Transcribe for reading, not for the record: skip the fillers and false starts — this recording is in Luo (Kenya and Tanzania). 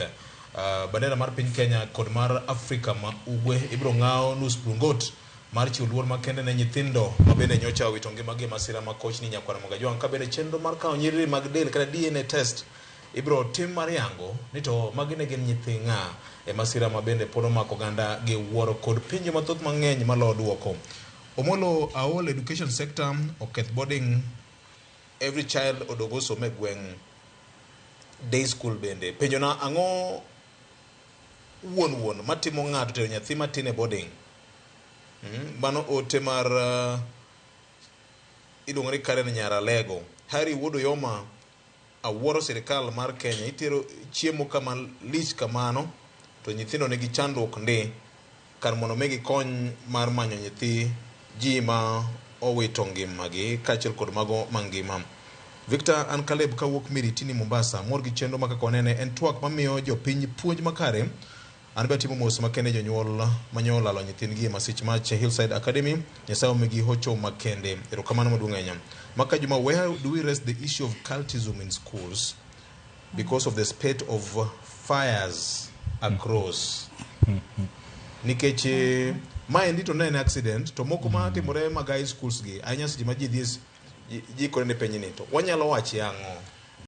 adek. Bandera mar piny Kenya kod mar Afrika ma ugwe ibro ng'aw nus brungot mar chiwo luor makende ne nyithindo ma bende nyocha owito ngimagi masira ma koch ni Nyakwar Mogajwang ka bende chenro mar kawo nyiriri mag del kata DNA test ibro tim mar yango ni to magi ne gin nyithi ng'a e masira ma bende pod omako oganda gi wuoro kod pinje mathoth mang'eny malo duoko. Omolo Aol education sector oketh boarding every child odogo some gweng day school bende penjona ang'o wuon matimo ng'ato tero nyathi matin e boarding. Mano ote mar iluongo ni Karen Nyaralego. Harry Wuodo Yoma awuoro sirikal mar Kenya itero chiemo kama lich kamano to nyithindo nigi chandruok ndi kar mondo megi kony mar manyo nyithi ji ma owito ngimagi kaachiel kod mago mangima. Victor Ankaleb kawuok Miritini Mombasa mor gi chenro ma kaka onene en twak mamiyo jopiny puonj makare. An be timo mos makende jonyuol manyo lalo nyithindgi e masich mach Hillside Academy. Nyasaye omigi hocho makende. Erokamano maduong' ahinya. Maka Juma, where do we raise the issue of cultism in schools because of the spate of fires across? Nikech maendi to ne en accident to moko ma timore mag high schools gi ahinya seche ma ji kore ne penj ni to wanyalo wache ang'o?